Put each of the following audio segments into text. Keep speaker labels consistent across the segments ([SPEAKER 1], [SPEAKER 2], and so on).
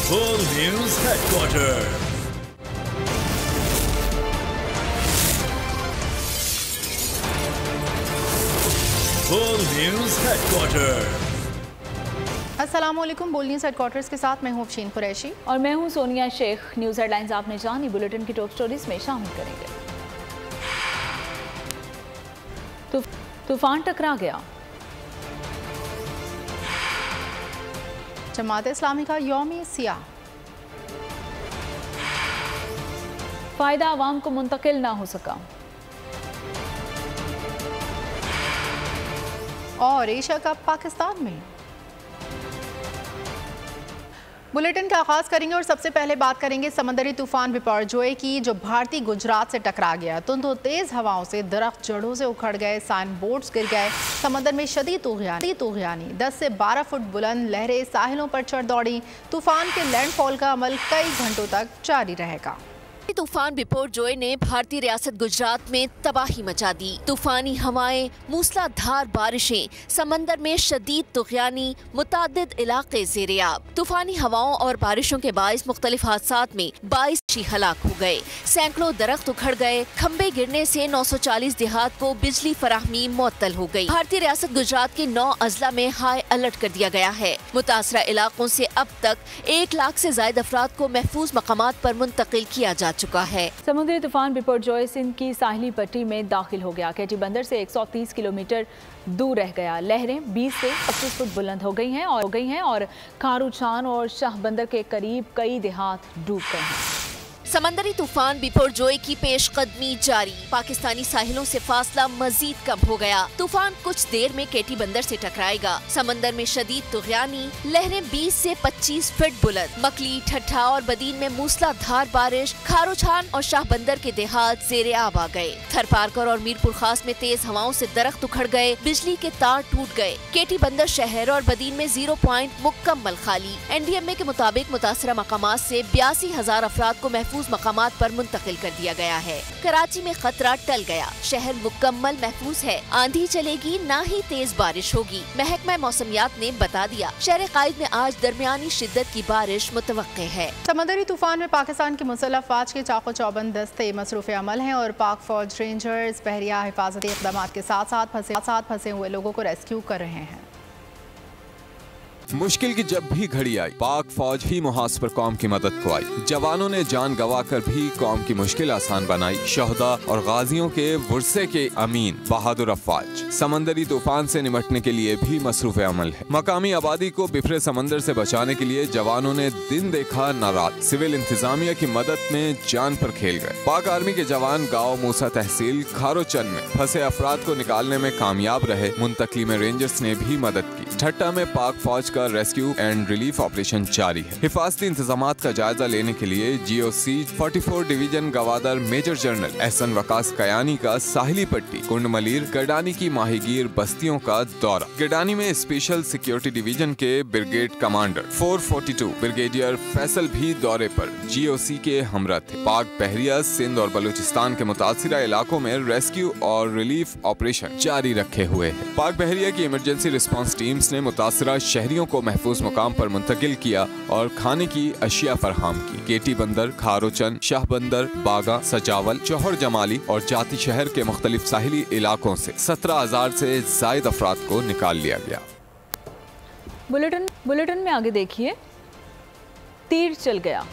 [SPEAKER 1] Full News Headquarters. Full News Headquarters.
[SPEAKER 2] अस्सलामुअलैकुम। बोल news headquarters के साथ मैं हूँ अफशीन कुरैशी
[SPEAKER 3] और मैं हूँ सोनिया शेख। न्यूज़ हेडलाइंस आपने जानी, बुलेटिन की टॉप स्टोरीज में शामिल करेंगे। तूफान टकरा गया।
[SPEAKER 2] जमात इस्लामी का यौम सियाह।
[SPEAKER 3] फायदा आवाम को मुंतकिल ना हो सका।
[SPEAKER 2] और एशिया कप पाकिस्तान में। बुलेटिन का आगाज करेंगे और सबसे पहले बात करेंगे समंदरी तूफान बिपरजॉय की, जो भारतीय गुजरात से टकरा गया। तुंद तेज हवाओं से दरख्त जड़ों से उखड़ गए, साइन बोर्ड्स गिर गए। समंदर में शदीद तूफ़ानी 10 से 12 फुट बुलंद लहरें साहिलों पर चढ़ दौड़ी। तूफान के लैंडफॉल का अमल कई घंटों तक जारी रहेगा।
[SPEAKER 4] तूफान बिपरजॉय ने भारतीय रियासत गुजरात में तबाही मचा दी। तूफानी हवाएं, मूसलाधार बारिशें, समंदर में शदीद तुग़यानी, मुतादिद इलाके ज़ेरे-आब। तूफानी हवाओं और बारिशों के बाइस मुख्तलिफ हादसात में 22 हलाक हो गए। सैकड़ों दरख्त उखड़ गए। खंबे गिरने से 940 देहात को बिजली फराहमी मुअत्तल हो गई। भारतीय रियासत गुजरात के 9 अजला में हाई अलर्ट कर दिया गया है। मुतासरा इलाकों से अब तक 1 लाख से ज्यादा अफराद को महफूज मकामात पर मुंतकिल किया जा चुका है।
[SPEAKER 3] समुद्री तूफान बिपरजॉय सिंध की साहिली पट्टी में दाखिल हो गया। केटी बंदर से 130 किलोमीटर दूर रह गया। लहरें 20 से 25 फुट बुलंद हो गई हैं और खारूचान और शाह बंदर के करीब कई देहात डूब गए हैं।
[SPEAKER 4] समंदरी तूफान बिपरजॉय की पेशकदमी जारी। पाकिस्तानी साहिलों से फासला मजीद कम हो गया। तूफान कुछ देर में केटी बंदर से टकराएगा। समंदर में शदीद तुग़यानी, लहरें 20 से 25 फीट बुलंद। मकली, ठट्ठा और बदीन में मूसलाधार बारिश। खारूचान और शाह बंदर के देहात ज़ेरे-आब आ गए। थरपारकर और मीरपुर खास में तेज हवाओं से दरख्त उखड़ गए, बिजली के तार टूट गए। केटी बंदर शहर और बदीन में 0 पॉइंट मुकम्मल खाली। NDMA के मुताबिक मुतासरा मकामात से 82,000 अफराद को महफूज मकामात पर मुंतकिल कर दिया गया है। कराची में खतरा टल गया। शहर मुकम्मल महफूज है। आंधी चलेगी, ना ही तेज बारिश होगी। महकमा मौसमियात ने बता दिया। शहर कायद में आज दरमियानी शिद्दत की बारिश मुतवक्के है।
[SPEAKER 2] समंदरी तूफान में पाकिस्तान की मुसल्लह फौज के चाको चौबंद दस्ते मसरूफ अमल हैं और पाक फौज रेंजर्स बहरिया हिफाजती इक़दामात के साथ साथ फंसे हुए लोगों को रेस्क्यू कर रहे हैं।
[SPEAKER 5] मुश्किल की जब भी घड़ी आई, पाक फौज ही मुहास पर कौम की मदद को आई। जवानों ने जान गंवाकर भी कौम की मुश्किल आसान बनाई। शहदा और गाजियों के वर्से के अमीन बहादुर अफवाज समंदरी तूफान से निपटने के लिए भी मसरूफ अमल है। मकामी आबादी को बिफरे समंदर से बचाने के लिए जवानों ने दिन देखा न रात। सिविल इंतजामिया की मदद में जान पर खेल गए। पाक आर्मी के जवान गाँव मूसा तहसील खारोचन में फंसे अफराद को निकालने में कामयाब रहे। मुंतकली में रेंजर्स ने भी मदद की। ठट्टा में पाक फौज का रेस्क्यू एंड रिलीफ ऑपरेशन जारी है। हिफाजती इंतजामात का जायजा लेने के लिए GOC 44 division Gwadar major general Ahsan Waqas Kayani का साहिली पट्टी कुंडमलीर गडानी की माहीगीर बस्तियों का दौरा। गडानी में स्पेशल सिक्योरिटी डिवीजन के ब्रिगेड कमांडर 442 ब्रिगेडियर फैसल भी दौरे पर GOC के हमरा थे। पाक बहरिया सिंध और बलूचिस्तान के मुतासिरा इलाकों में रेस्क्यू और रिलीफ ऑपरेशन जारी रखे हुए है। पाक बहरिया की इमरजेंसी रिस्पांस टीम्स ने मुतासिरा शहरियों को महफूज मुकाम पर मुंतकिल किया और खाने की अशिया फरहम की। केटी बंदर, खारोचन, शाह बंदर, बागा, सजावल, चौहर जमाली और जाती शहर के मुख्तलिफ साहिली इलाकों से 17,000 से ज्यादा अफराद को निकाल लिया गया।
[SPEAKER 3] बुलेटिन में आगे देखिए। तीर चल गया।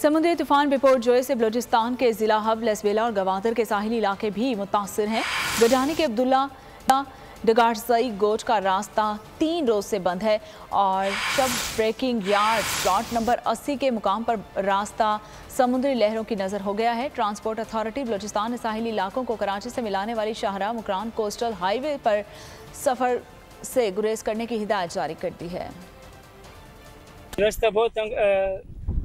[SPEAKER 3] समुद्री तूफान बिपरजॉय से बलूचिस्तान के जिला हब लसबेला और गवादर के साहिली इलाके भी मुतासिर हैं। गडानी के अब्दुल्ला डगारजई गोट का रास्ता 3 रोज से बंद है और शब ब्रेकिंग यार्ड प्लॉट नंबर 80 के मुकाम पर रास्ता समुद्री लहरों की नज़र हो गया है। ट्रांसपोर्ट अथॉरिटी बलूचिस्तान ने साहिली इलाकों को कराची से मिलाने वाली शाहरा मुकरान कोस्टल हाईवे पर सफ़र से गुरेज करने की हिदायत जारी कर दी है।
[SPEAKER 6] रास्ता बहुत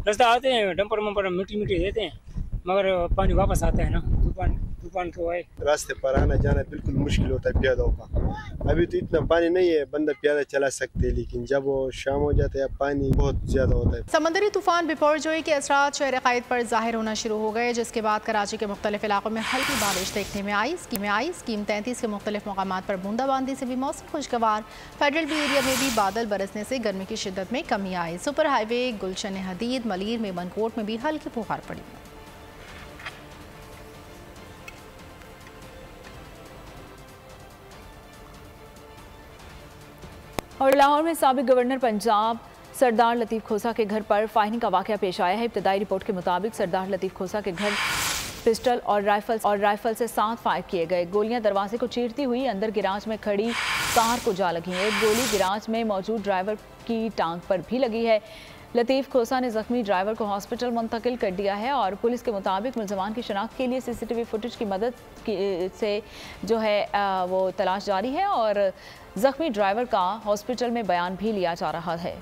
[SPEAKER 6] रास्ता आते हैं, डंपर वंपर मिट्टी देते हैं, मगर पानी वापस आता है ना। तूफान तूफान को आए
[SPEAKER 7] रास्ते पर आना जाना बिल्कुल मुश्किल होता है प्यादों का। अभी तो इतना पानी नहीं है, बंदा प्यादा चला सकते हैं, लेकिन जब वो शाम हो जाता है पानी बहुत ज्यादा होता है।
[SPEAKER 2] समंदरी तूफान बिपरजॉय के असरात शहर कायद पर जाहिर होना शुरू हो गए, जिसके बाद कराची के मुख्तलिफ इलाकों में हल्की बारिश देखने में आई। स्कीम 33 के मुख्तलिफ मकामात पर बूंदाबांदी से भी मौसम खुशगवार। फेडरल बी एरिया में भी बादल बरसने से गर्मी की शिद्दत में कमी आई। सुपर हाईवे गुलशन हदीद मलीर में बनकोट में भी हल्की फुहार पड़ी।
[SPEAKER 3] और लाहौर में साबिक गवर्नर पंजाब सरदार लतीफ़ खोसा के घर पर फायरिंग का वाक़या पेश आया है। इब्तदाई रिपोर्ट के मुताबिक सरदार लतीफ़ खोसा के घर पिस्टल और राइफल से 7 फायर किए गए। गोलियां दरवाजे को चीरती हुई अंदर गिराज में खड़ी कार को जा लगी। एक गोली गिराज में मौजूद ड्राइवर की टांग पर भी लगी है। लतीफ़ खोसा ने जख्मी ड्राइवर को हॉस्पिटल मुंतकिल कर दिया है और पुलिस के मुताबिक मुलजमान की शनाख्त के लिए CCTV फुटेज की मदद से जो है वो तलाश जारी है और जख्मी ड्राइवर का हॉस्पिटल में बयान भी लिया जा रहा है।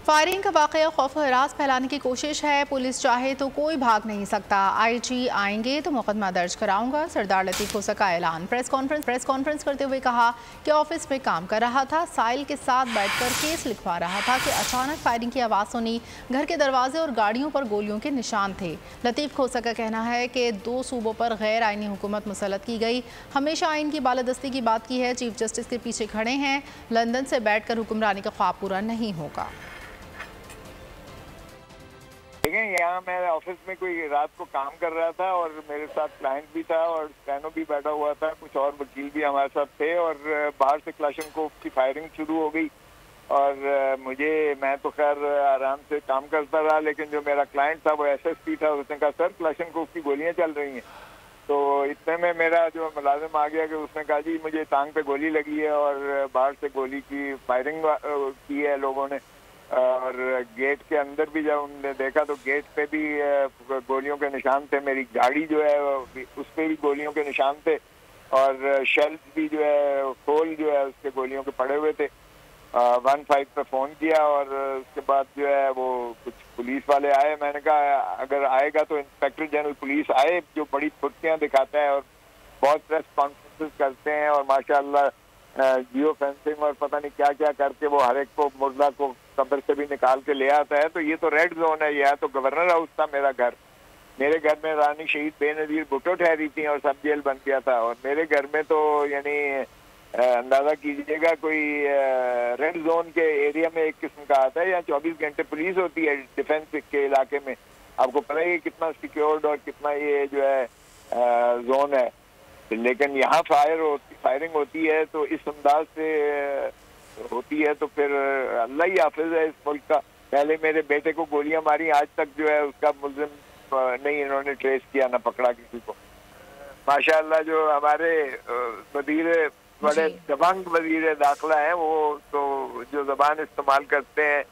[SPEAKER 2] फायरिंग का वाक़या खौफ हरास फैलाने की कोशिश है। पुलिस चाहे तो कोई भाग नहीं सकता। IG आएंगे तो मुकदमा दर्ज कराऊंगा, सरदार लतीफ़ खोसा का ऐलान। प्रेस कॉन्फ्रेंस करते हुए कहा कि ऑफिस में काम कर रहा था, साइल के साथ बैठकर केस लिखवा रहा था कि अचानक फायरिंग की आवाज़ सुनी। घर के दरवाजे और गाड़ियों पर गोलियों के निशान थे। लतीफ़ खोसा का कहना है कि 2 सूबों पर गैर आइनी हुकूमत मुसल्लत की गई, हमेशा आइन की बालादस्ती की बात की है, चीफ जस्टिस के पीछे खड़े हैं, लंदन से बैठकर हुक्मरानी का ख्वाब पूरा नहीं होगा।
[SPEAKER 8] देखें, यहाँ मैं ऑफिस में कोई रात को काम कर रहा था और मेरे साथ क्लाइंट भी था और स्टेनो भी बैठा हुआ था, कुछ और वकील भी हमारे साथ थे और बाहर से क्लाशनकोव की फायरिंग शुरू हो गई और मैं तो खैर आराम से काम करता रहा, लेकिन जो मेरा क्लाइंट था वो SSP था, उसने कहा सर क्लाशनकोव की गोलियां चल रही हैं। तो इतने में मेरा जो मुलाजिम आ गया कि उसने कहा जी मुझे टांग पे गोली लगी है और बाहर से गोली की फायरिंग की है लोगों ने। और गेट के अंदर भी जब उन्होंने देखा तो गेट पे भी गोलियों के निशान थे, मेरी गाड़ी जो है उस पे भी गोलियों के निशान थे और शेल्फ भी जो है खोल जो है उसके गोलियों के पड़े हुए थे। 15 पे फ़ोन किया और उसके बाद जो है वो कुछ पुलिस वाले आए। मैंने कहा अगर आएगा तो इंस्पेक्टर जनरल पुलिस आए जो बड़ी फुर्तियाँ दिखाता है और बहुत प्रेस कॉन्फ्रेंसेस करते हैं और माशाल्लाह जियो फेंसिंग और पता नहीं क्या क्या करके वो हर एक को मुर्दा को कब्र से भी निकाल के ले आता है। तो ये तो रेड जोन है। यह तो गवर्नर हाउस था मेरा घर, मेरे घर में रानी शहीद बेनज़ीर भुट्टो ठहरी थी और सब जेल बन गया था और मेरे घर में तो यानी अंदाजा कीजिएगा कोई रेड जोन के एरिया में एक किस्म का आता है। यहाँ 24 घंटे पुलिस होती है डिफेंस के इलाके में, आपको पता है कितना सिक्योर्ड और कितना ये जो है जोन है, लेकिन यहाँ फायरिंग होती है तो इस अंदाज से होती है तो फिर अल्लाह ही हाफिज है इस मुल्क का। पहले मेरे बेटे को गोलियां मारी, आज तक जो है उसका मुल्जिम नहीं इन्होंने ट्रेस किया, ना पकड़ा किसी को। माशाअल्लाह जो हमारे वजीर बड़े दबंग वजीर दाखिला हैं वो तो जो जबान इस्तेमाल करते हैं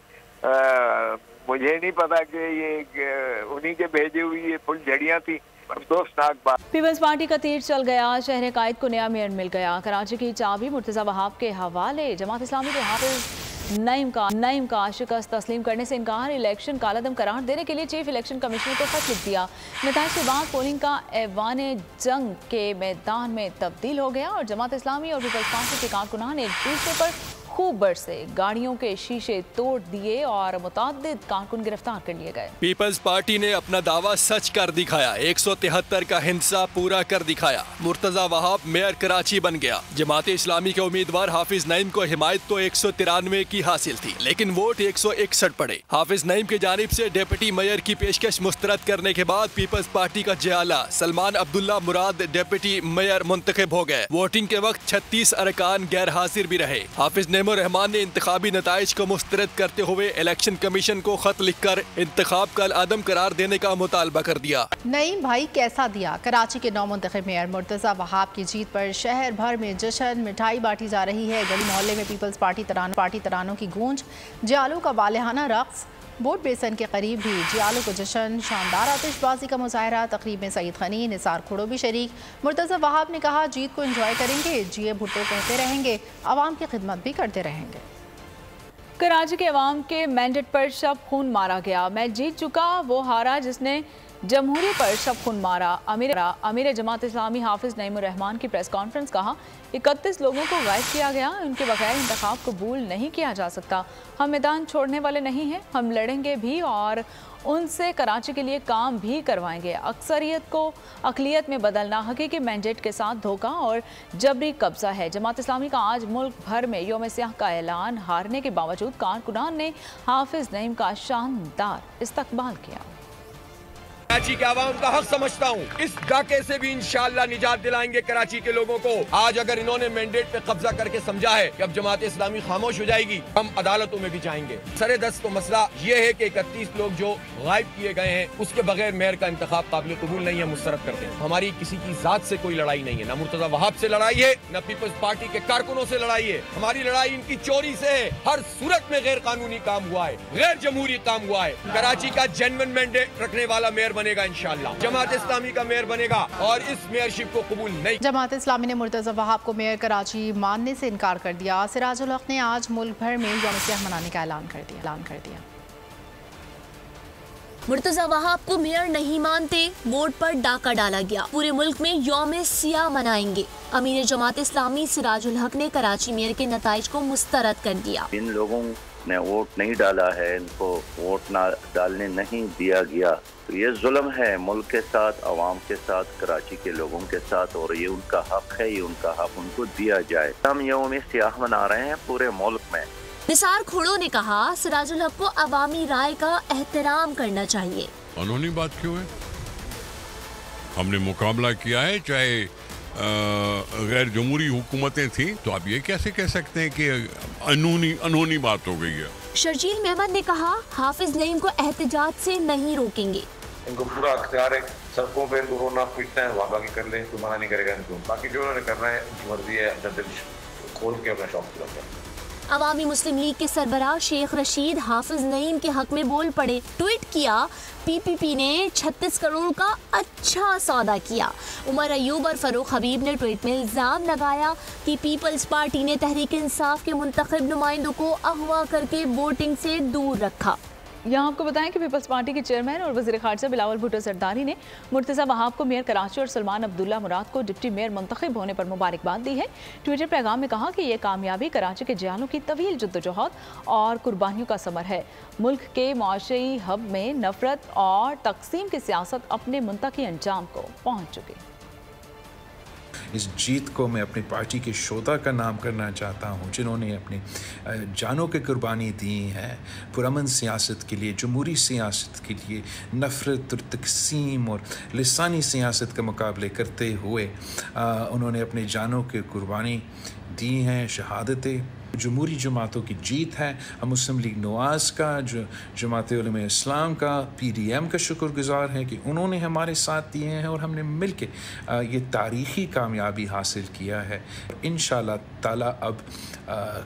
[SPEAKER 8] मुझे नहीं पता कि ये उन्हीं के भेजे हुई ये फुलझड़ियाँ थी। अफसोसनाक बात।
[SPEAKER 3] पीपल्स पार्टी का तीर चल गया, शहर कायद को नया मेयर मिल गया। कराची की चाबी मुर्तज़ा वहाब के हवाले। जमात इस्लामी के हाफिज नईम का शिकस्त तस्लीम करने से इनकार, इलेक्शन कालादम करार देने के लिए चीफ इलेक्शन कमिश्नर को खत लिख दिया। नताइज के बाद पोलिंग का ऐवान जंग के मैदान में तब्दील हो गया और जमात इस्लामी और पीपल्स पार्टी के कारकुनान एक दूसरे पर खूब बरसे, गाड़ियों के शीशे तोड़ दिए और मुताद्दिद कारकुन गिरफ्तार कर लिए गए।
[SPEAKER 9] पीपल्स पार्टी ने अपना दावा सच कर दिखाया, 173 का हिंसा पूरा कर दिखाया। मुर्तजा वहाब मेयर कराची बन गया। जमात इस्लामी के उम्मीदवार हाफिज नईम को हिमायत तो 193 की हासिल थी, लेकिन वोट 161 पड़े। हाफिज नईम की जानिब से डिप्टी मेयर की पेशकश मुस्तरद करने के बाद पीपल्स पार्टी का जियाला सलमान अब्दुल्ला मुराद डिप्टी मेयर मुंतखब हो गए। वोटिंग के वक्त 36 अरकान गैर हाजिर भी रहे। हाफिज रहमान ने इंतखाबी नताइज को मुस्तरद करते हुए इलेक्शन कमीशन को खत लिखकर इंतखाब का आदम करार देने का मुतालबा कर दिया।
[SPEAKER 2] नईम भाई कैसा दिया। कराची के नौमुंतखब मेयर मुर्तज़ा वहाब की जीत पर शहर भर में जश्न, मिठाई बांटी जा रही है। गली मोहल्ले में पीपल्स पार्टी तरानों की गूंज, जियालों का वालिहाना रक्स, बोट बेसन के करीब भी जियालों को जश्न, शानदार आतिशबाजी का मुजाहरा। तकरीब में सईद खनी, निसार खुड़ो भी शरीक। मुर्तज़ा वहाब ने कहा जीत को एंजॉय करेंगे, जिए भुट्टो कहते रहेंगे, आवाम की खिदमत भी करते रहेंगे।
[SPEAKER 3] कराची के अवाम के मैंडेट पर शब खून मारा गया। मैं जीत चुका, वो हारा जिसने जमहूरी पर शब खून मारा। अमीर जमात इस्लामी हाफिज नईमुर रहमान की प्रेस कॉन्फ्रेंस। कहा 31 लोगों को गायब किया गया, उनके बगैर इंतखाब कबूल नहीं किया जा सकता। हम मैदान छोड़ने वाले नहीं हैं, हम लड़ेंगे भी और उनसे कराची के लिए काम भी करवाएंगे। अक्सरियत को अक़लियत में बदलना हकीकी मैंडेट के साथ धोखा और जबरी कब्जा है। जमात इस्लामी का आज मुल्क भर में यौम सियाह का ऐलान। हारने के बावजूद कारकुनान ने हाफिज नईम का शानदार इस्तकबाल किया।
[SPEAKER 10] कराची के आवाम का हक समझता हूँ, इस डाके से भी इंशाअल्लाह निजात दिलाएंगे कराची के लोगों को। आज अगर इन्होंने मैंडेट पे कब्जा करके समझा है कि अब जमात इस्लामी खामोश हो जाएगी, हम अदालतों में भी जाएंगे। सरे दस्त तो मसला ये है कि 31 लोग जो गायब किए गए हैं उसके बगैर मेयर का इंतखाब काबिल कबूल नहीं है, मुस्तरद करते हैं। हमारी किसी की जात से कोई लड़ाई नहीं है, न मुर्तजा वहाब से लड़ाई है, न पीपल्स पार्टी के कारकुनों से लड़ाई है। हमारी लड़ाई इनकी चोरी से है। हर सूरत में गैर कानूनी काम हुआ है, गैर जमहूरी काम हुआ है। कराची का जेन्युइन मैंडेट रखने वाला मेयर बनेगा इंशाअल्लाह, जमात इस्लामी का मेयर बनेगा और इस मेयरशिप को कबूल नहीं।
[SPEAKER 2] जमात इस्लामी ने मुर्तजा वहाब को मेयर कराची मानने से इनकार कर दिया। सिराजुल हक ने आज मुल्क भर में यौम सियाह मनाने का ऐलान कर दिया।
[SPEAKER 4] मुर्तजा वहाब को मेयर नहीं मानते, वोट पर डाका डाला गया। पूरे मुल्क में यौम सियाह मनाएंगे। अमीर जमात इस्लामी सिराजुल हक ने कराची मेयर के नताइज को मुस्तरद कर दिया।
[SPEAKER 11] इन लोगों ने वोट नहीं डाला है, इनको वोट ना डालने नहीं दिया गया, तो ये जुल्म है मुल्क के साथ, अवाम के साथ, कराची के लोगों के साथ, और ये उनका हक है, ये उनका हक उनको दिया जाए। हम यौम सियाह मना रहे हैं पूरे मुल्क में।
[SPEAKER 4] निसार खोड़ो ने कहा सिराजुल हक को अवामी राय का एहतराम करना चाहिए।
[SPEAKER 12] कानूनी बात क्यों है? हमने मुकाबला किया है, चाहे गैर जमहूरी हुकूमतें थी, तो आप ये कैसे कह सकते हैं कि अनहोनी बात हो गई है?
[SPEAKER 4] शर्जील मेहमद ने कहा हाफिज नईम को एहतजाज से नहीं रोकेंगे।
[SPEAKER 13] इनको पूरा अख्तियार है, सड़कों पे इनको रोना पीटना है, वहाँ बाकी कर ले, कोई मना नहीं करेगा इनको। बाकी जो उन्होंने करना है उनकी मर्जी है, अपना दिल खोल के अपना शौक पूरा करना।
[SPEAKER 4] अवामी मुस्लिम लीग के सरबराह शेख रशीद हाफिज नईम के हक में बोल पड़े। ट्वीट किया PPP ने 36 करोड़ का अच्छा सौदा किया। उमर अयूब और फरूक हबीब ने ट्वीट में इल्ज़ाम लगाया कि पीपल्स पार्टी ने तहरीक इंसाफ के मुंतखब नुमाइंदों को अगवा करके वोटिंग से दूर रखा।
[SPEAKER 3] यहाँ आपको बताएं कि पीपल्स पार्टी के चेयरमैन और वज़ीर ख़ारजा बिलावल भुट्टो सरदारी ने मुर्तज़ा वहाब को मेयर कराची और सलमान अब्दुल्ला मुराद को डिप्टी मेयर मुंतखब होने पर मुबारकबाद दी है। ट्विटर पैगाम में कहा कि यह कामयाबी कराची के जियालों की तवील जद्दोजहद और कुर्बानियों का समर है। मुल्क के मुआशी हब में नफरत और तकसीम की सियासत अपने मुंतकी अंजाम को पहुँच चुकी।
[SPEAKER 14] इस जीत को मैं अपनी पार्टी के शोधा का नाम करना चाहता हूँ, जिन्होंने अपनी जानों की कुर्बानी दी है पुरअमन सियासत के लिए, जमहूरी सियासत के लिए, नफ़रत और तकसीम और लिसानी सियासत के मुकाबले करते हुए उन्होंने अपनी जानों की कुर्बानी दी हैं। शहादतें जमहूरी जमातों की जीत है। हम मुस्लिम लीग नवाज़ का, जो जमात उलमा इस्लाम का, PDM का शुक्रगुजार हैं कि उन्होंने हमारे साथ दिए हैं और हमने मिल के ये तारीख़ी कामयाबी हासिल किया है। इंशाअल्लाह ताला अब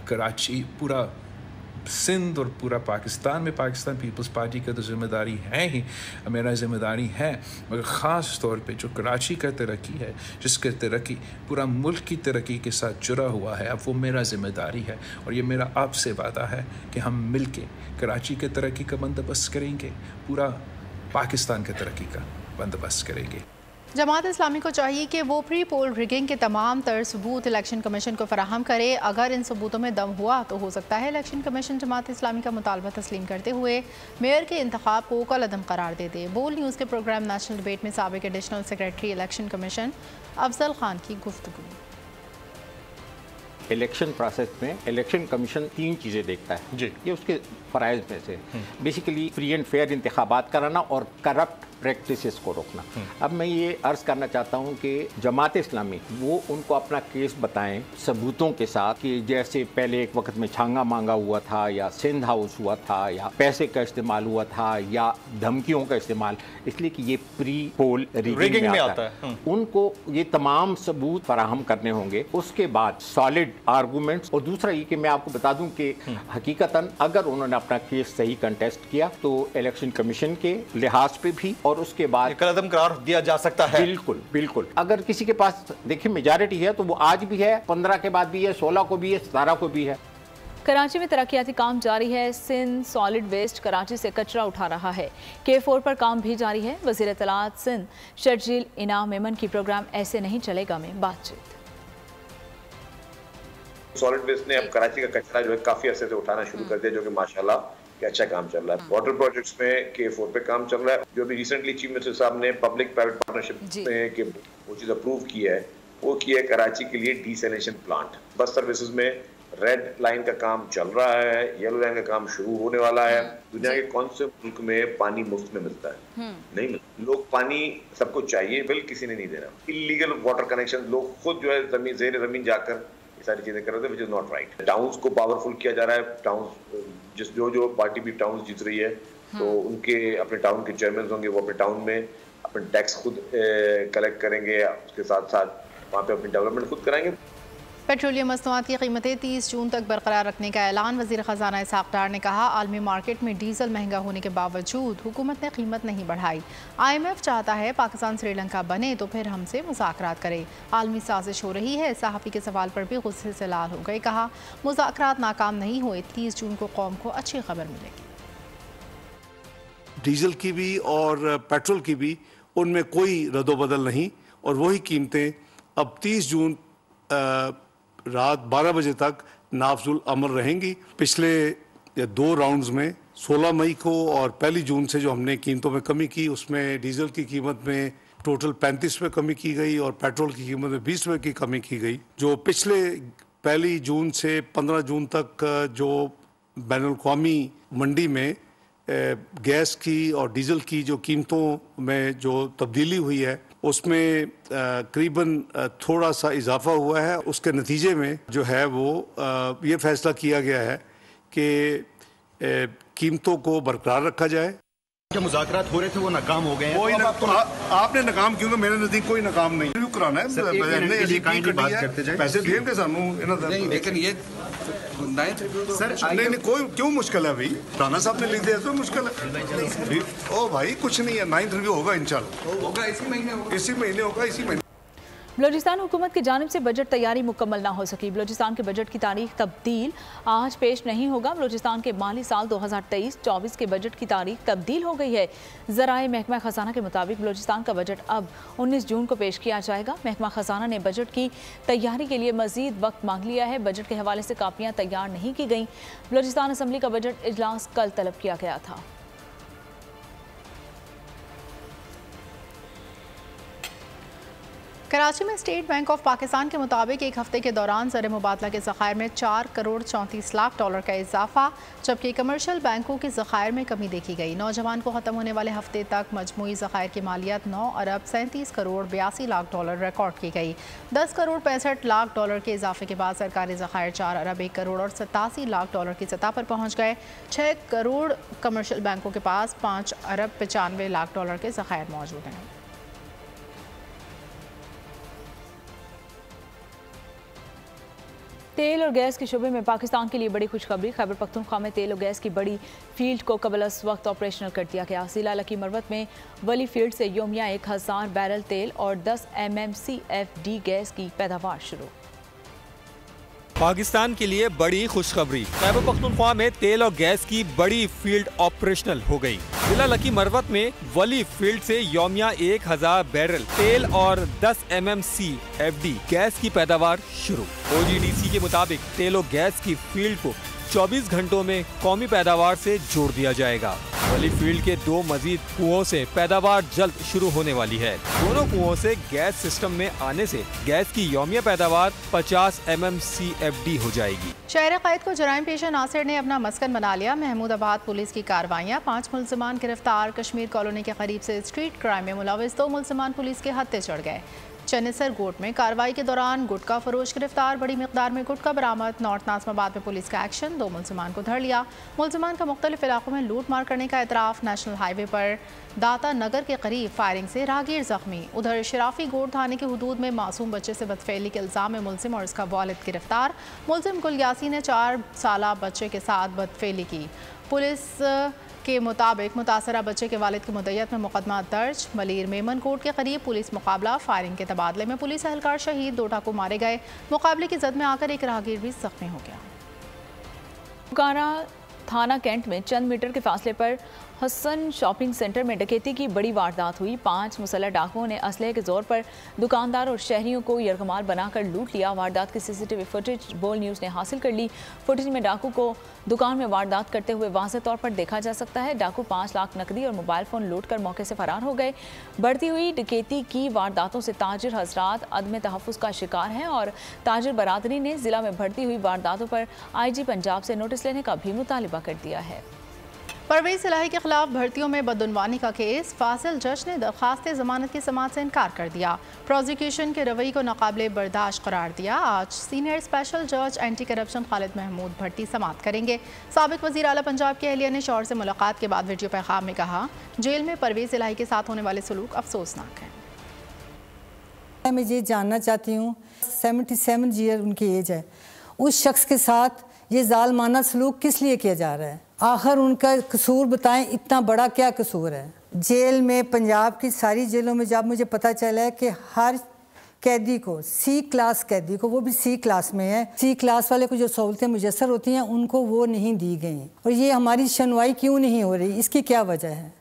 [SPEAKER 14] कराची, पूरा सिंध और पूरा पाकिस्तान में पाकिस्तान पीपल्स पार्टी का तो ज़िम्मेदारी है ही, मेरा ज़िम्मेदारी है, मगर ख़ास तौर पे जो कराची का तरक्की है, जिसके तरक्की पूरा मुल्क की तरक्की के साथ जुड़ा हुआ है, अब वो मेरा ज़िम्मेदारी है। और ये मेरा आपसे वादा है कि हम मिल के कराची के तरक्की का बंदोबस्त करेंगे, पूरा पाकिस्तान के तरक्की का बंदोबस्त करेंगे।
[SPEAKER 2] जमात इस्लामी को चाहिए कि वो प्री पोल रिगिंग के तमाम तर सबूत इलेक्शन कमीशन को फराहम करे। अगर इन सबूतों में दम हुआ तो हो सकता है इलेक्शन कमीशन जमात इस्लामी का मुतालबा तस्लीम करते हुए मेयर के इंतखाब को कलअदम करार दे दे। बोल न्यूज़ के प्रोग्राम नेशनल डिबेट में साबिक additional secretary election commission Afzal Khan की गुफ्तगू।
[SPEAKER 15] इलेक्शन प्रोसेस में इलेक्शन कमीशन 3 चीज़ें देखता है जी, ये उसके फ़राइज़ में से बेसिकली फ्री एंड फेयर इंतखाबात कराना और करप्ट प्रैक्टिसेस को रोकना। अब मैं ये अर्ज़ करना चाहता हूँ कि जमात इस्लामी वो उनको अपना केस बताएं सबूतों के साथ, कि जैसे पहले एक वक्त में छांगा मांगा हुआ था, या सिंध हाउस हुआ था, या पैसे का इस्तेमाल हुआ था, या धमकियों का इस्तेमाल, इसलिए कि ये प्री पोल रिगिंग में आता है। उनको ये तमाम सबूत फराहम करने होंगे। उसके बाद सॉलिड आर्गूमेंट्स, और दूसरा ये कि मैं आपको बता दूं कि हकीकतन अगर उन्होंने अपना केस सही कंटेस्ट किया तो इलेक्शन कमीशन के लिहाज पे भी और उसके बाद
[SPEAKER 16] कदम करार दिया जा सकता है।
[SPEAKER 15] बिल्कुल बिल्कुल। अगर किसी के पास देखिए मेजॉरिटी है तो वो आज भी है, 15 के बाद भी है, 16 को भी है, 17 को भी है।
[SPEAKER 3] कराची में तरक्याती काम जारी है। सिंध सॉलिड वेस्ट कराची से कचरा उठा रहा है। K4 पर काम भी जारी है। वज़ीर इत्तलात सिंध शर्जील इनाम मेमन की प्रोग्राम ऐसे नहीं चलेगा में बातचीत।
[SPEAKER 13] सॉलिड वेस्ट ने अब कराची का कचरा जो है काफी अर्से से उठाना शुरू कर दिया, जो कि माशाल्लाह कि अच्छा काम चल रहा है। वाटर प्रोजेक्ट्स में K4 पे काम चल रहा है। जो भी रिसेंटली चीफ मिनिस्टर साहब ने पब्लिक प्राइवेट पार्टनरशिप में कि वो चीज अप्रूव की है, वो की है कराची के लिए डीसैलिनेशन प्लांट। बस सर्विसेज में रेड लाइन का काम चल रहा है, येलो लाइन का काम शुरू होने वाला है। दुनिया के कौन से मुल्क में पानी मुफ्त में मिलता है? नहीं मिलता। लोग पानी सबको चाहिए, बिल किसी ने नहीं देना। इलीगल वाटर कनेक्शन लोग खुद जो है जमीन ज़ेर ज़मीन जाकर ये सारी चीजें कर रहे थे, which is not right. Towns को पावरफुल किया जा रहा है। टाउन्स जो पार्टी भी टाउन्स जीत रही है, तो उनके अपने टाउन के चेयरमैन होंगे, वो अपने टाउन में अपने टैक्स खुद कलेक्ट करेंगे, उसके साथ साथ वहाँ पे अपनी डेवलपमेंट खुद कराएंगे।
[SPEAKER 2] पेट्रोलियम मसनूआत की कीमतें 30 जून तक बरकरार रखने का ऐलान। वज़ीर ख़जाना इसहाक़ डार ने कहा, आलमी मार्केट में डीजल महंगा होने के बावजूद हुकूमत ने कीमत नहीं बढ़ाई। IMF चाहता है पाकिस्तान श्रीलंका बने तो फिर हमसे मुज़ाकरात करे। आलमी साजिश हो रही है। सहाफ़ी के सवाल पर भी गुस्से से लाल हो गए। कहा, मुज़ाकरात नाकाम नहीं हुए, 30 जून को कौम को अच्छी खबर मिलेगी।
[SPEAKER 17] डीजल की भी और पेट्रोल की भी उनमें कोई रद्दोबदल नहीं, और वही कीमतें अब 30 जून रात 12 बजे तक नाफजुल अमल रहेंगी। पिछले 2 राउंड्स में 16 मई को और 1 जून से जो हमने कीमतों में कमी की, उसमें डीजल की कीमत में टोटल 35 रुपये कमी की गई और पेट्रोल की कीमत में 20 रुपये की कमी की गई। जो पिछले 1 जून से 15 जून तक जो बैनुल-अक़वामी मंडी में गैस की और डीजल की जो कीमतों में जो तब्दीली हुई है, उसमें करीबन थोड़ा सा इजाफा हुआ है। उसके नतीजे में जो है वो ये फैसला किया गया है कि कीमतों को बरकरार रखा जाए।
[SPEAKER 18] जो मुज़ाकरात हो रहे थे वो नाकाम हो गए हैं।
[SPEAKER 17] आपने नाकाम क्यों? मेरे नजदीक कोई नाकाम नहीं। रिव्यू कराना है, पैसे देंगे सानू,
[SPEAKER 18] लेकिन ये
[SPEAKER 17] नहीं कोई क्यों मुश्किल है भाई? राना साहब ने लिख दिया तो मुश्किल है। ओ भाई कुछ नहीं है, 9th रिव्यू होगा इंशाल्लाह। होगा इसी महीने होगा, इसी महीने।
[SPEAKER 3] बलूचिस्तान हुकूमत की जानिब से बजट तैयारी मुकम्मल ना हो सकी। बलूचिस्तान के बजट की तारीख तब्दील आज पेश नहीं होगा। बलूचिस्तान के माली साल 2023-24 के बजट की तारीख तब्दील हो गई है। ज़राए महकमा खजाना के मुताबिक बलूचिस्तान का बजट अब 19 जून को पेश किया जाएगा। महकमा खजाना ने बजट की तैयारी के लिए मजीद वक्त मांग लिया है। बजट के हवाले से कापियाँ तैयार नहीं की गई। बलूचिस्तान असम्बली का बजट इजलास कल तलब किया गया था।
[SPEAKER 2] कराची में स्टेट बैंक ऑफ पाकिस्तान के मुताबिक एक हफ्ते के दौरान ज़र मुबादला के ज़खायर में 4 करोड़ 34 लाख डॉलर का इजाफा, जबकि कमर्शियल बैंकों के ज़खायर में कमी देखी गई। नौजवान को ख़त्म होने वाले हफ्ते तक मजमूई ज़खायर की मालियत 9 अरब 37 करोड़ 82 लाख डॉलर रिकॉर्ड की गई। 10 करोड़ 65 लाख डॉलर के इजाफे के बाद सरकारी ज़खायर 4 अरब 1 करोड़ और 87 लाख डॉलर की सतह पर पहुँच गए। 6 करोड़ कमर्शियल बैंकों के पास 5 अरब 95 लाख डॉलर के ज़खायर मौजूद हैं।
[SPEAKER 3] तेल और गैस के शोबे में पाकिस्तान के लिए बड़ी खुशखबरी। खैबर पख्तूनख्वा में तेल और गैस की बड़ी फील्ड को कबल अस वक्त ऑपरेशनल कर दिया गया। जिला लकी मरवत में वली फील्ड से योमिया 1000 बैरल तेल और 10 MMCFD गैस की पैदावार शुरू।
[SPEAKER 19] पाकिस्तान के लिए बड़ी खुशखबरी। खैबर पख्तूनख्वा में तेल और गैस की बड़ी फील्ड ऑपरेशनल हो गई। जिला लकी मरवत में वली फील्ड से योमिया 1000 बैरल तेल और 10 MMCFD गैस की पैदावार शुरू। OGDC के मुताबिक तेल और गैस की फील्ड को 24 घंटों में कौमी पैदावार से जोड़ दिया जाएगा। वली फील्ड के 2 मजीद कुओं से पैदावार जल्द शुरू होने वाली है। दोनों कुओं से गैस सिस्टम में आने से गैस की यौमिया पैदावार 50 MMCFD हो जाएगी।
[SPEAKER 2] शहर क़ैद को जराइम पेशा नासिर ने अपना मस्कन बना लिया। महमूदाबाद पुलिस की कार्रवाइयाँ, 5 मुल्ज़िमान गिरफ्तार। कश्मीर कॉलोनी के करीब से स्ट्रीट क्राइम में मुलविस 2 मुल्ज़िमान पुलिस के हत्थे चढ़ गए। चनेसर गोट में कार्रवाई के दौरान गुटका फरोश गिरफ्तार। बड़ी मिकदार में गुटका बरामद। नॉर्थ नाज़िमाबाद में पुलिस का एक्शन, 2 मुल्ज़िमान को धर लिया। मुल्ज़िमान का मुख्तलिफ इलाकों में लूट मार करने का एतराफ़। नेशनल हाईवे पर दाता नगर के करीब फायरिंग से राहगीर जख्मी। उधर शराफी गोट थाने के हुदूद में मासूम बच्चे से बदफेली के इल्ज़ाम में मुल्ज़िम और उसका वालिद गिरफ्तार। मुल्ज़िम गुल यासीन ने 4 साला बच्चे के साथ बदफेली की। पुलिस के मुताबिक मुतासरा बच्चे के वालिद की मुद्दत में मुकदमा दर्ज। मलीर मेमन कोर्ट के करीब पुलिस मुकाबला। फायरिंग के तबादले में पुलिस एहलकार शहीद, 2 डाकू मारे गए। मुकाबले की जद में आकर एक राहगीर भी जख्मी हो गया।
[SPEAKER 3] पुकारा थाना कैंट में चंद मीटर के फासले पर हसन शॉपिंग सेंटर में डकैती की बड़ी वारदात हुई। 5 मुसल्लह डाकुओं ने असलहे के जोर पर दुकानदार और शहरियों को यरगमाल बनाकर लूट लिया। वारदात की सीसीटीवी फुटेज बोल न्यूज़ ने हासिल कर ली। फुटेज में डाकू को दुकान में वारदात करते हुए वाज़ेह तौर पर देखा जा सकता है। डाकू 5 लाख नकदी और मोबाइल फ़ोन लूट कर मौके से फरार हो गए। बढ़ती हुई डकैती की वारदातों से ताजिर हजरात अदम तहफ़्फ़ुज़ का शिकार हैं और ताजिर बरादरी ने ज़िला में बढ़ती हुई वारदातों पर IG पंजाब से नोटिस लेने का भी मुतालिबा कर दिया है।
[SPEAKER 2] परवेज़ इलाही के खिलाफ भर्तियों में बदउनवानी का केस, फासिल जज ने दरख्वास्त जमानत की समाअत से इनकार कर दिया। प्रोसिक्यूशन के रवैये को नाकाबिले बर्दाश्त करार दिया। आज सीनियर स्पेशल जज एंटी करप्शन खालिद महमूद भट्टी समाअत करेंगे। साबिक वज़ीर आला पंजाब की अहलिया ने शौहर से मुलाकात के बाद वीडियो पैगाम में कहा, जेल में परवेज़ इलाही के साथ होने वाले सलूक अफसोसनाक है।
[SPEAKER 20] मैं ये जानना चाहती हूँ, 77 ईयर उनकी एज है, उस शख्स के साथ ये जालमाना सलूक किस लिए किया जा रहा है? आखिर उनका कसूर बताएं, इतना बड़ा क्या कसूर है? जेल में, पंजाब की सारी जेलों में जब मुझे पता चला है कि हर कैदी को, C क्लास कैदी को, वो भी C क्लास में है, C क्लास वाले को जो सहूलतें मुयस्सर होती हैं उनको वो नहीं दी गई, और ये हमारी सुनवाई क्यों नहीं हो रही, इसकी क्या वजह है?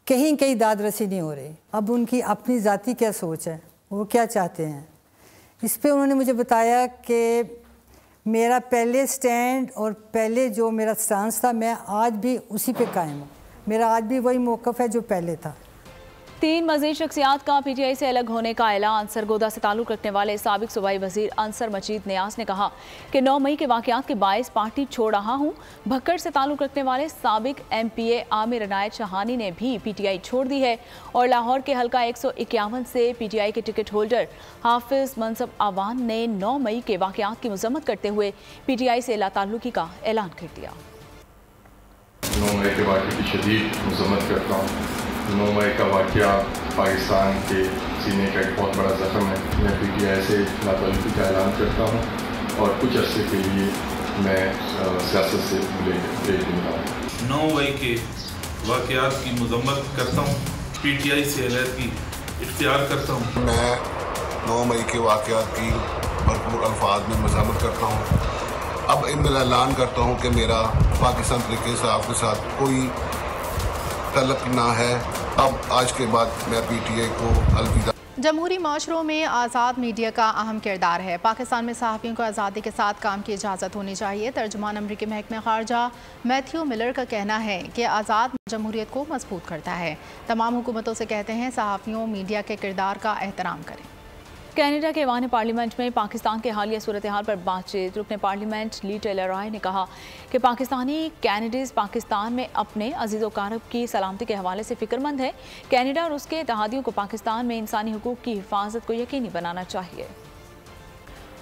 [SPEAKER 20] कहीं कहीं दाद रसी नहीं हो रही। अब उनकी अपनी ज़ाती क्या सोच है, वो क्या चाहते हैं, इस पर उन्होंने मुझे बताया कि मेरा पहले स्टैंड और पहले जो मेरा स्टांस था, मैं आज भी उसी पे कायम हूँ। मेरा आज भी वही मौक़िफ़ है जो पहले था।
[SPEAKER 3] 3 मज़ीद शख्सियात का PTI से अलग होने का ऐलान। सरगोदा से ताल्लुक़ रखने वाले साबिक सूबाई वज़ीर अंसर मजीद नियाज़ ने कहा कि 9 मई के वाक़यात के बायस पार्टी छोड़ रहा हूँ। भक्कड़ से ताल्लुक़ रखने वाले साबिक MPA आमिर इनायत शहानी ने भी PTI छोड़ दी है और लाहौर के हल्का 151 से PTI के टिकट होल्डर हाफिज़ मनसब आवान ने 9 मई के वाक़यात की मज़म्मत करते हुए PTI से लाताल्लुकी का ऐलान कर दिया।
[SPEAKER 21] 9 मई के वाक़े की शदीद मज़म्मत करता हूँ। 9 मई का वाक़या पाकिस्तान के सीने का एक बहुत बड़ा ज़ख्म है। मैं PTI से लाताल्लुकी का ऐलान करता हूँ और कुछ अर्से के लिए मैं सियासत से ब्रेक लूँगा।
[SPEAKER 22] 9 मई के वाक़यात की मज़म्मत करता हूँ, PTI से अलहदगी इख्तियार करता हूँ।
[SPEAKER 23] मैं 9 मई के वाक़यात की भरपूर अल्फाज में मज़म्मत करता हूँ। अब इनमें ऐलान करता हूँ कि मेरा पाकिस्तान तहरीक इंसाफ के साथ कोई तल्लुक़ ना है। अब आज के बाद मैं PTI को अलविदा।
[SPEAKER 2] जमहूरी माशरों में आज़ाद मीडिया का अहम किरदार है। पाकिस्तान में सहाफ़ियों को आज़ादी के साथ काम की इजाज़त होनी चाहिए। तर्जुमान अमरीकी महकमे ख़ारजा मैथ्यू मिलर का कहना है कि आज़ाद जमहूरियत को मजबूत करता है। तमाम हुकूमतों से कहते हैं सहाफ़ियों मीडिया के किरदार का एहतराम करें।
[SPEAKER 3] कनाडा के ऐवान पार्लियामेंट में पाकिस्तान के हालिया सूरत हाल पर बातचीत। रुकने पार्लियामेंट ली टेलर रॉय ने कहा कि पाकिस्तानी कैनेडीज़ पाकिस्तान में अपने अजीज़ वकारब की सलामती के हवाले से फ़िक्रमंद है। कनाडा और उसके इत्तेहादियों को पाकिस्तान में इंसानी हुकूक की हिफाजत को यकीनी बनाना चाहिए।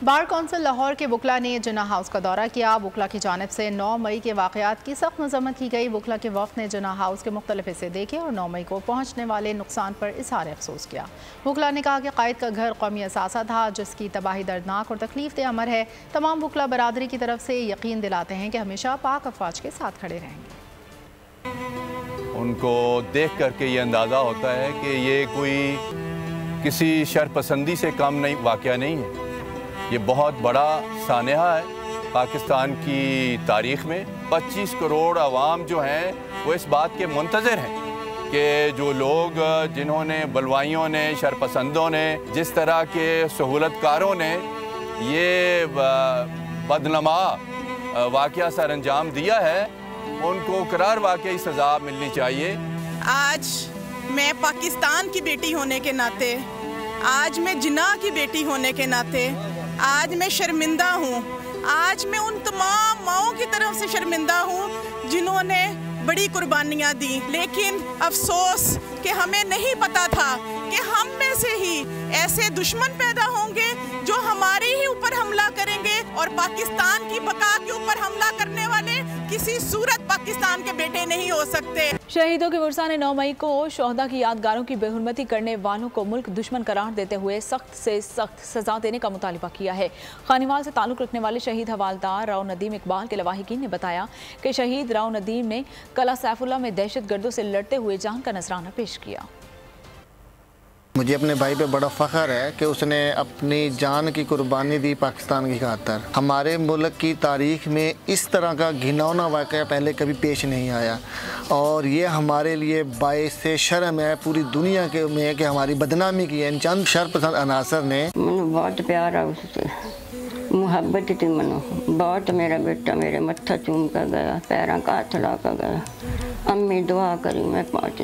[SPEAKER 2] बार कौंसिल लाहौर के वकला ने जिन्ना हाउस का दौरा किया। वकला की जानिब से 9 मई के वाक़यात की सख्त मज़म्मत की गई। वकला के वफ़द ने जिन्ना हाउस के मुख्तलिफ हिस्से देखे और 9 मई को पहुँचने वाले नुकसान पर इज़हार अफसोस किया। वकला ने कहा कि क़ायद का घर कौमी असासा था जिसकी तबाही दर्दनाक और तकलीफ दे अमर है। तमाम वकला बरादरी की तरफ से यकीन दिलाते हैं कि हमेशा पाक अफवाज के साथ खड़े रहेंगे।
[SPEAKER 24] उनको देख करके ये अंदाज़ा होता है कि ये कोई किसी शरपसंदी से कम नहीं वाक़या नहीं है। ये बहुत बड़ा सानहा है पाकिस्तान की तारीख़ में। 25 करोड़ आवाम जो हैं वो इस बात के मुंतज़िर हैं कि जो लोग जिन्होंने बलवाइयों ने, शरपसंदों ने, जिस तरह के सहूलतकारों ने ये बदनमा वाक़या सर अंजाम दिया है, उनको करार वाक़ई सज़ा मिलनी चाहिए।
[SPEAKER 25] आज मैं पाकिस्तान की बेटी होने के नाते, आज मैं जिन्ना की बेटी होने के नाते आज मैं शर्मिंदा हूँ। आज मैं उन तमाम माओं की तरफ से शर्मिंदा हूँ जिन्होंने बड़ी कुर्बानियाँ दी, लेकिन अफसोस कि हमें नहीं पता था कि हम में से ही ऐसे दुश्मन पैदा होंगे जो हमारे ही ऊपर हमला करेंगे और पाकिस्तान की बका के ऊपर हमला करने वाले किसी सूरत पाकिस्तान के बेटे नहीं हो सकते।
[SPEAKER 3] शहीदों के वर्सा ने 9 मई को शोहदा की यादगारों की बेहुरमती करने वालों को मुल्क दुश्मन करार देते हुए सख्त से सख्त सजा देने का मुतालिबा किया है। खानीवाल से ताल्लुक़ रखने वाले शहीद हवालदार राव नदीम इकबाल के लवाहिकीन ने बताया कि शहीद राव नदीम ने कला सैफुल्ला में दहशत गर्दों से लड़ते हुए जान का नजराना पेश किया।
[SPEAKER 1] मुझे अपने भाई पे बड़ा फ़ख्र है कि उसने अपनी जान की कुर्बानी दी पाकिस्तान की खातिर। हमारे मुल्क की तारीख़ में इस तरह का घिनौना वाक़या पहले कभी पेश नहीं आया और ये हमारे लिए बाइस शर्म है पूरी दुनिया के में कि हमारी बदनामी की है इन चंद शरपसंद अनासर ने।
[SPEAKER 5] मैंने बहुत प्यार है उससे, मुहब्बत थी मनो बहुत। मेरा बेटा मेरे मत्था चूम कर गया, पैरों का हाथ ला कर गया। अम्मी दुआ करी मैं पहुँच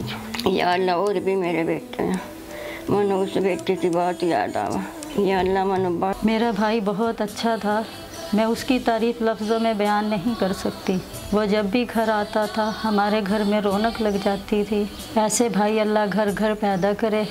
[SPEAKER 5] या अल्लाह और भी मेरे बेटे हैं। मनो उस बेटे की बहुत याद आवा या अल्लाह मनो बहुत।
[SPEAKER 6] मेरा भाई बहुत अच्छा था, मैं उसकी तारीफ लफ्ज़ों में बयान नहीं कर सकती। वो जब भी घर आता था हमारे घर में रौनक लग जाती थी। ऐसे भाई अल्लाह घर घर पैदा करे।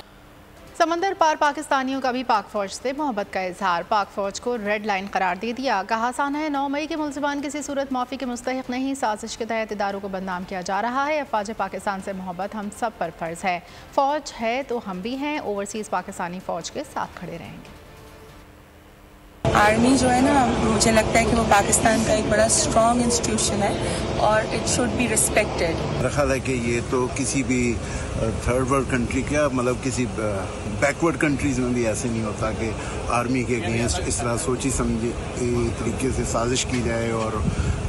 [SPEAKER 2] समंदर पार पाकिस्तानियों का भी पाक फौज से मोहब्बत का इजहार। पाक फौज को रेड लाइन करार दे दिया। कहा आसान है 9 मई के मुल्ज़िमान किसी सूरत माफ़ी के मुस्तहिक नहीं। साजिश के तहत इदारों को बदनाम किया जा रहा है। अफवाज पाकिस्तान से मोहब्बत हम सब पर फ़र्ज़ है। फ़ौज है तो हम भी हैं। ओवरसीज़ पाकिस्तानी फ़ौज के साथ खड़े रहेंगे।
[SPEAKER 7] आर्मी जो है ना, मुझे लगता है कि वो पाकिस्तान का एक बड़ा स्ट्रॉन्ग इंस्टीट्यूशन है और इट शुड बी रिस्पेक्टेड।
[SPEAKER 23] मेरा ख्याल है कि ये तो किसी भी थर्ड वर्ल्ड कंट्री का मतलब किसी बैकवर्ड कंट्रीज में भी ऐसे नहीं होता कि आर्मी के अगेंस्ट इस तरह सोची समझी तरीके से साजिश की जाए और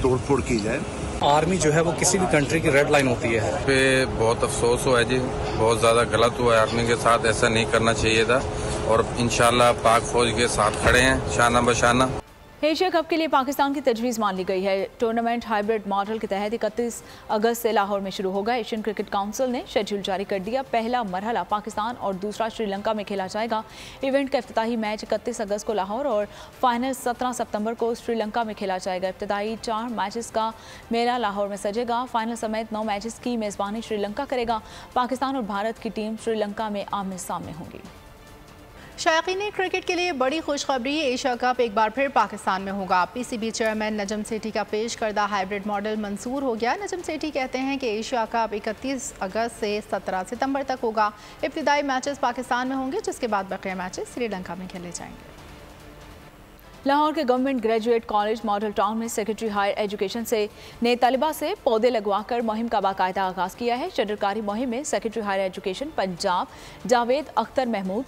[SPEAKER 23] तोड़फोड़ की जाए।
[SPEAKER 8] आर्मी जो है वो किसी भी कंट्री की रेड लाइन होती है।
[SPEAKER 26] पे बहुत अफसोस हुआ है जी, बहुत ज़्यादा गलत हुआ है। आर्मी के साथ ऐसा नहीं करना चाहिए था और इंशाल्लाह पाक फौज के साथ खड़े हैं शाना बशाना।
[SPEAKER 3] एशिया कप के लिए पाकिस्तान की तजवीज़ मान ली गई है। टूर्नामेंट हाइब्रिड मॉडल के तहत 31 अगस्त से लाहौर में शुरू होगा। एशियन क्रिकेट काउंसिल ने शेड्यूल जारी कर दिया। पहला मरहला पाकिस्तान और दूसरा श्रीलंका में खेला जाएगा। इवेंट का इफ्तिताही मैच 31 अगस्त को लाहौर और फाइनल 17 सितंबर को श्रीलंका में खेला जाएगा। इब्तदाई 4 मैचेस का मेला लाहौर में सजेगा। फाइनल समेत 9 मैचेस की मेज़बानी श्रीलंका करेगा। पाकिस्तान और भारत की टीम श्रीलंका में आमने सामने होंगी।
[SPEAKER 2] शायकीन क्रिकेट के लिए बड़ी खुशखबरी, एशिया कप एक बार फिर पाकिस्तान में होगा। पीसीबी चेयरमैन नजम सेठी का पेश करदा हाइब्रिड मॉडल मंजूर हो गया। नजम सेठी कहते हैं कि एशिया कप 31 अगस्त से 17 सितंबर तक होगा। इब्तिदाई मैचेस पाकिस्तान में होंगे जिसके बाद बकिया मैचेस श्रीलंका में खेले जाएंगे।
[SPEAKER 3] लाहौर के government graduate college model town में सेक्रेटरी हायर एजुकेशन ने तलबा से पौधे लगवाकर मुहिम का बाकायदा आगाज़ किया है। शजरकारी मुहिम में secretary higher education Punjab Javed Akhtar Mahmood,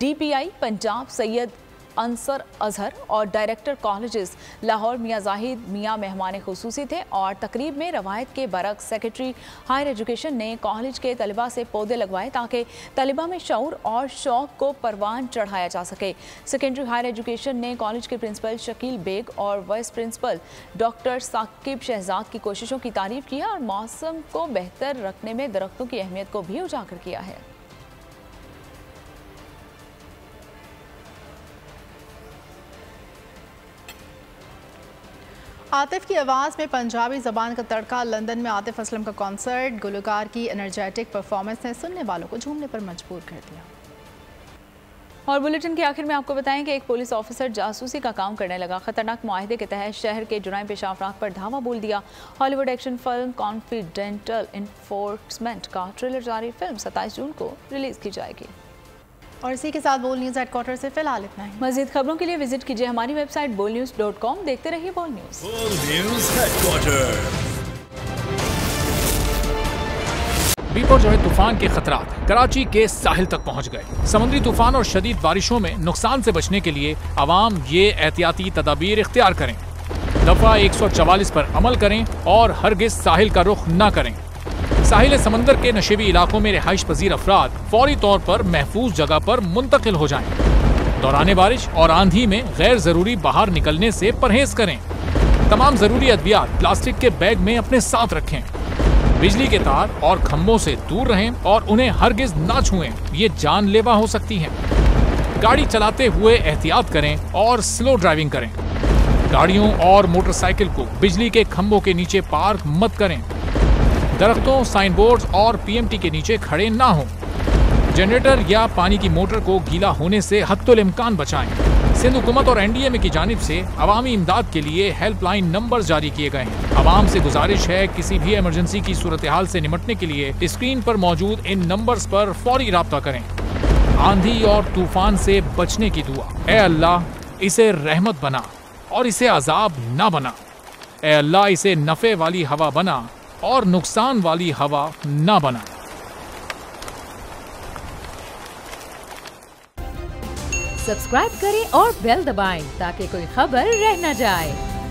[SPEAKER 3] DPI Punjab Syed Ansar Azhar और डायरेक्टर कॉलेजेस लाहौर मियाँ जाहिद मियाँ मेहमान खुसूसी थे और तकरीब में रवायत के बरक्स सेक्रेटरी हायर एजुकेशन ने कॉलेज के तलबा से पौधे लगवाए ताकि तलबा में शऊर और शौक़ को परवान चढ़ाया जा सके। सेकेंडरी हायर एजुकेशन ने कॉलेज के प्रिंसिपल शकील बेग और vice principal doctor Saqib Shahzad की कोशिशों की तारीफ की और मौसम को बेहतर रखने में दरख्तों की अहमियत को भी उजागर किया है।
[SPEAKER 2] आतिफ की आवाज़ में पंजाबी ज़बान का तड़का। लंदन में आतिफ असलम का कॉन्सर्ट। गुलकार की एनर्जेटिक परफॉर्मेंस ने सुनने वालों को झूमने पर मजबूर कर दिया।
[SPEAKER 3] और बुलेटिन के आखिर में आपको बताएं कि एक पुलिस ऑफिसर जासूसी का काम करने लगा। खतरनाक मुआहिदे के तहत शहर के जुराइम पेशा अफराद पर धावा बोल दिया। हॉलीवुड एक्शन फिल्म कॉन्फिडेंटल इन्फोर्समेंट का ट्रेलर जारी। फिल्म 27 जून को रिलीज की जाएगी।
[SPEAKER 2] और इसी के साथ बोल न्यूज़ हेडक्वार्टर से फिलहाल इतना ही।
[SPEAKER 3] मज़ीद खबरों के लिए विजिट कीजिए हमारी वेबसाइट bolnews.com। देखते रहिए बोल न्यूज़।
[SPEAKER 27] बिपरजॉय तूफान के खतरात कराची के साहिल तक पहुंच गए। समुद्री तूफान और शदीद बारिशों में नुकसान से बचने के लिए आवाम ये एहतियाती तदाबीर इख्तियार करें। दफा 144 पर अमल करें और हरगिज साहिल का रुख न करें। साहिल समंदर के नशेबी इलाकों में रिहाइश पजीर अफराद फौरी तौर पर महफूज जगह पर मुंतकिल हो जाएं। दौरान बारिश और आंधी में गैर जरूरी बाहर निकलने से परहेज करें। तमाम जरूरी अद्वियात प्लास्टिक के बैग में अपने साथ रखें। बिजली के तार और खंभों से दूर रहें और उन्हें हरगिज ना छुएं, ये जानलेवा हो सकती हैं। गाड़ी चलाते हुए एहतियात करें और स्लो ड्राइविंग करें। गाड़ियों और मोटरसाइकिल को बिजली के खंभों के नीचे पार्क मत करें। दरख्तों, साइन बोर्ड और PMT के नीचे खड़े ना हों। जनरेटर या पानी की मोटर को गीला होने से हत्तुल इम्कान बचाएं। सिंध हुकूमत और NDA की जानिब से अवामी इमदाद के लिए हेल्पलाइन नंबर जारी किए गए हैं। आवाम से गुजारिश है किसी भी इमरजेंसी की सूरत हाल से निपटने के लिए स्क्रीन पर मौजूद इन नंबर्स पर फौरी राब्ता करें। आंधी और तूफान से बचने की दुआ। ए अल्लाह, इसे रहमत बना और इसे अजाब ना बना। ए अल्लाह, इसे नफे वाली हवा बना और नुकसान वाली हवा ना बना।
[SPEAKER 4] सब्सक्राइब करें और बेल दबाएं ताकि कोई खबर रह न जाए।